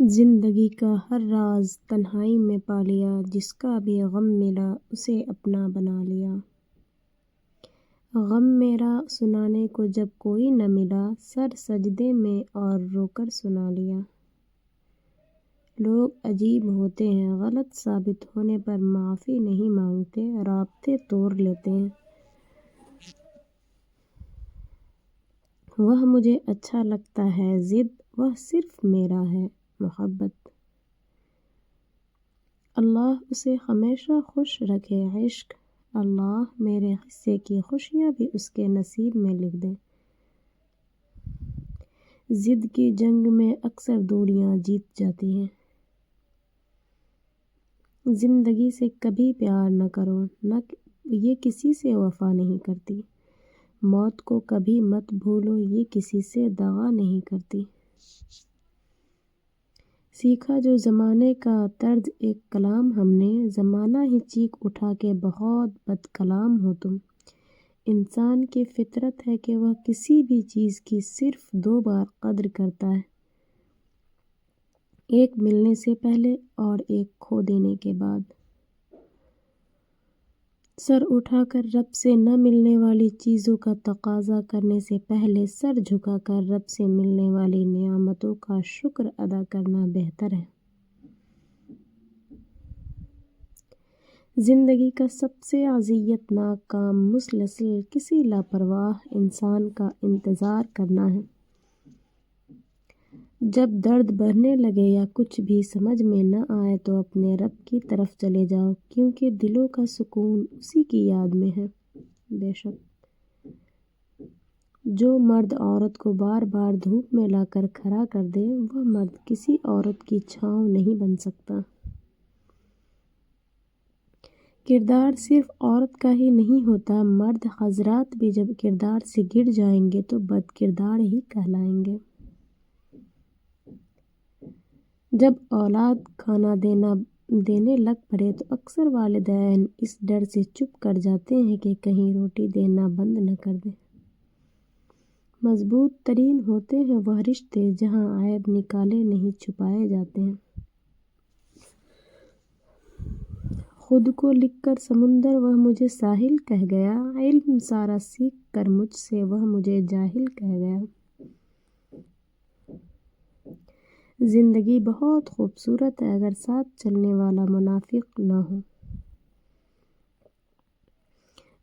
زندگی کا ہر راز تنہائی میں پا لیا، جس کا بھی غم ملا اسے اپنا بنا لیا۔ غم میرا سنانے کو جب کوئی نہ ملا، سر سجدے میں اور رو کر سنا لیا۔ لوگ عجیب ہوتے ہیں، غلط ثابت ہونے پر معافی نہیں مانگتے، رابطے توڑ لیتے ہیں۔ وہ مجھے اچھا لگتا ہے ضد، وہ صرف میرا ہے محبت۔ اللہ اسے ہمیشہ خوش رکھے عشق، اللہ میرے حصے کی خوشیاں بھی اس کے نصیب میں لکھ دے۔ ضد کی جنگ میں اکثر دوریاں جیت جاتی ہیں۔ زندگی سے کبھی پیار نہ کرو، نہ یہ کسی سے وفا نہیں کرتی۔ موت کو کبھی مت بھولو، یہ کسی سے دغا نہیں کرتی۔ سیکھا جو زمانے کا طرز ایک کلام ہم نے، زمانہ ہی چیخ اٹھا کہ بہت بد کلام ہو تم۔ انسان کی فطرت ہے کہ وہ کسی بھی چیز کی صرف دو بار قدر کرتا ہے، ایک ملنے سے پہلے اور ایک کھو دینے کے بعد۔ سر اٹھا کر رب سے نہ ملنے والی چیزوں کا تقاضا کرنے سے پہلے سر جھکا کر رب سے ملنے والی نعمتوں کا شکر ادا کرنا بہتر ہے۔ زندگی کا سب سے اذیت ناک کام مسلسل کسی لاپرواہ انسان کا انتظار کرنا ہے۔ جب درد بڑھنے لگے یا کچھ بھی سمجھ میں نہ آئے تو اپنے رب کی طرف چلے جاؤ، کیونکہ دلوں کا سکون اسی کی یاد میں ہے۔ بے شک جو مرد عورت کو بار بار دھوپ میں لا کر کھڑا کر دے، وہ مرد کسی عورت کی چھاؤں نہیں بن سکتا۔ کردار صرف عورت کا ہی نہیں ہوتا، مرد حضرات بھی جب کردار سے گر جائیں گے تو بد کردار ہی کہلائیں گے۔ جب اولاد کھانا دینے لگ پڑے تو اکثر والدین اس ڈر سے چپ کر جاتے ہیں کہ کہیں روٹی دینا بند نہ کر دیں۔ مضبوط ترین ہوتے ہیں وہ رشتے جہاں عیب نکالے نہیں چھپائے جاتے ہیں۔ خود کو لکھ کر سمندر وہ مجھے ساحل کہہ گیا، علم سارا سیکھ کر مجھ سے وہ مجھے جاہل کہہ گیا۔ زندگی بہت خوبصورت ہے اگر ساتھ چلنے والا منافق نہ ہو۔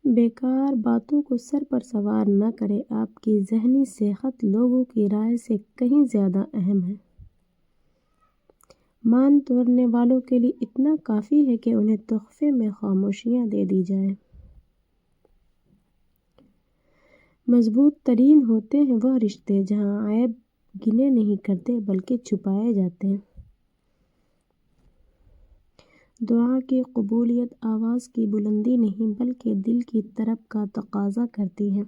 بیکار باتوں کو سر پر سوار نہ کرے، آپ کی ذہنی صحت لوگوں کی رائے سے کہیں زیادہ اہم ہے۔ مان توڑنے والوں کے لیے اتنا کافی ہے کہ انہیں تحفے میں خاموشیاں دے دی جائیں۔ مضبوط ترین ہوتے ہیں وہ رشتے جہاں عیب گنے نہیں کرتے بلکہ چھپائے جاتے ہیں۔ دعا کی قبولیت آواز کی بلندی نہیں بلکہ دل کی طرب کا تقاضا کرتی ہے،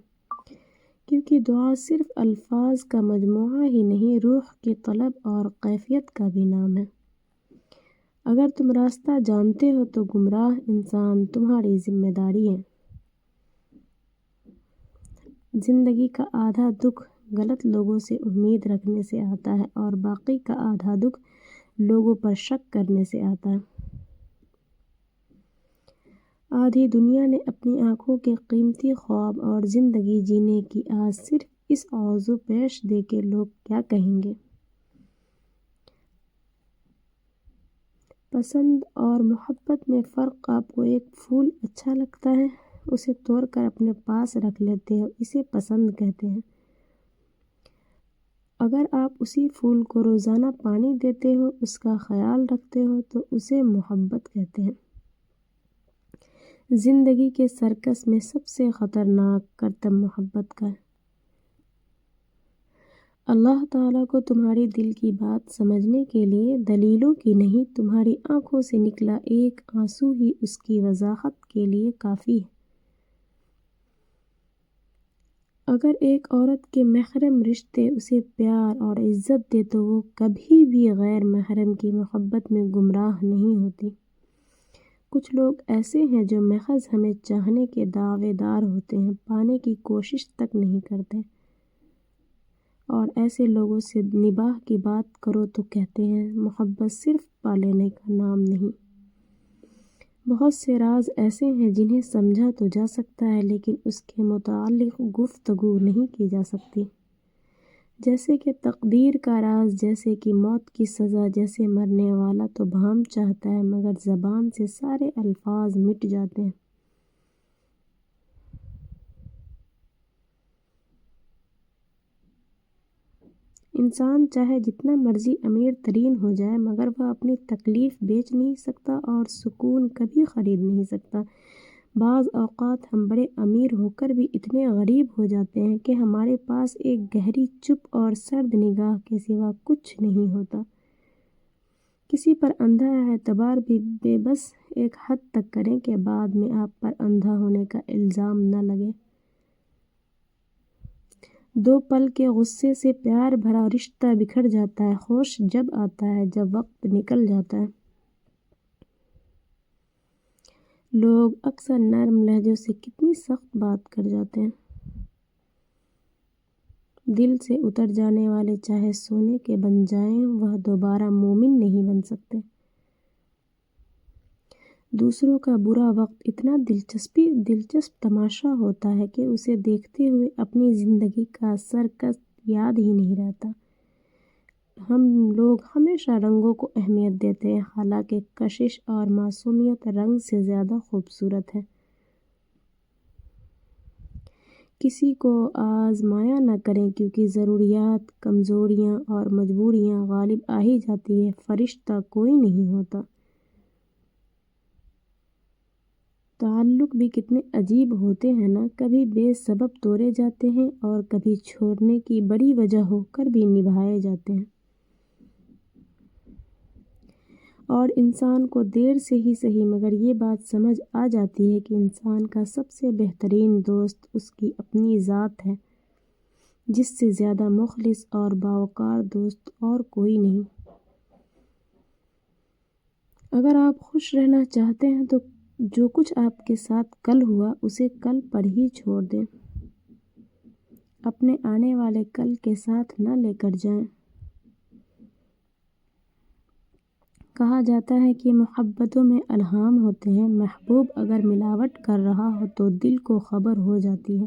کیونکہ دعا صرف الفاظ کا مجموعہ ہی نہیں، روح کی طلب اور کیفیت کا بھی نام ہے۔ اگر تم راستہ جانتے ہو تو گمراہ انسان تمہاری ذمہ داری ہے۔ زندگی کا آدھا دکھ غلط لوگوں سے امید رکھنے سے آتا ہے اور باقی کا آدھا دکھ لوگوں پر شک کرنے سے آتا ہے۔ آدھی دنیا نے اپنی آنکھوں کے قیمتی خواب اور زندگی جینے کی آس صرف اس آرزو پیش دے کہ لوگ کیا کہیں گے۔ پسند اور محبت میں فرق۔ آپ کو ایک پھول اچھا لگتا ہے، اسے توڑ کر اپنے پاس رکھ لیتے ہو، اسے پسند کہتے ہیں۔ اگر آپ اسی پھول کو روزانہ پانی دیتے ہو، اس کا خیال رکھتے ہو تو اسے محبت کہتے ہیں۔ زندگی کے سرکس میں سب سے خطرناک کرتب محبت کا ہے۔ اللہ تعالیٰ کو تمہاری دل کی بات سمجھنے کے لیے دلیلوں کی نہیں، تمہاری آنکھوں سے نکلا ایک آنسو ہی اس کی وضاحت کے لیے کافی ہے۔ اگر ایک عورت کے محرم رشتے اسے پیار اور عزت دے تو وہ کبھی بھی غیر محرم کی محبت میں گمراہ نہیں ہوتی۔ کچھ لوگ ایسے ہیں جو محض ہمیں چاہنے کے دعوے دار ہوتے ہیں، پانے کی کوشش تک نہیں کرتے۔ اور ایسے لوگوں سے نباہ کی بات کرو تو کہتے ہیں محبت صرف پا لینے کا نام نہیں۔ بہت سے راز ایسے ہیں جنہیں سمجھا تو جا سکتا ہے لیکن اس کے متعلق گفتگو نہیں کی جا سکتی، جیسے کہ تقدیر کا راز، جیسے کہ موت کی سزا، جیسے مرنے والا تو بھام چاہتا ہے مگر زبان سے سارے الفاظ مٹ جاتے ہیں۔ انسان چاہے جتنا مرضی امیر ترین ہو جائے مگر وہ اپنی تکلیف بیچ نہیں سکتا اور سکون کبھی خرید نہیں سکتا۔ بعض اوقات ہم بڑے امیر ہو کر بھی اتنے غریب ہو جاتے ہیں کہ ہمارے پاس ایک گہری چپ اور سرد نگاہ کے سوا کچھ نہیں ہوتا۔ کسی پر اندھا اعتبار بھی بے بس ایک حد تک کریں کہ بعد میں آپ پر اندھا ہونے کا الزام نہ لگے۔ دو پل کے غصے سے پیار بھرا رشتہ بکھر جاتا ہے۔ ہوش جب آتا ہے جب وقت نکل جاتا ہے۔ لوگ اکثر نرم لہجوں سے کتنی سخت بات کر جاتے ہیں۔ دل سے اتر جانے والے چاہے سونے کے بن جائیں وہ دوبارہ مومن نہیں بن سکتے۔ دوسروں کا برا وقت اتنا دلچسپ تماشا ہوتا ہے کہ اسے دیکھتے ہوئے اپنی زندگی کا سرکش یاد ہی نہیں رہتا۔ ہم لوگ ہمیشہ رنگوں کو اہمیت دیتے ہیں، حالانکہ کشش اور معصومیت رنگ سے زیادہ خوبصورت ہے۔ کسی کو آزمایا نہ کریں کیونکہ ضروریات، کمزوریاں اور مجبوریاں غالب آ ہی جاتی ہیں۔ فرشتہ کوئی نہیں ہوتا۔ تعلق بھی کتنے عجیب ہوتے ہیں نا، کبھی بے سبب توڑے جاتے ہیں اور کبھی چھوڑنے کی بڑی وجہ ہو کر بھی نبھائے جاتے ہیں۔ اور انسان کو دیر سے ہی صحیح مگر یہ بات سمجھ آ جاتی ہے کہ انسان کا سب سے بہترین دوست اس کی اپنی ذات ہے، جس سے زیادہ مخلص اور باوقار دوست اور کوئی نہیں۔ اگر آپ خوش رہنا چاہتے ہیں تو جو کچھ آپ کے ساتھ کل ہوا اسے کل پر ہی چھوڑ دیں، اپنے آنے والے کل کے ساتھ نہ لے کر جائیں۔ کہا جاتا ہے کہ محبتوں میں الہام ہوتے ہیں، محبوب اگر ملاوٹ کر رہا ہو تو دل کو خبر ہو جاتی ہے۔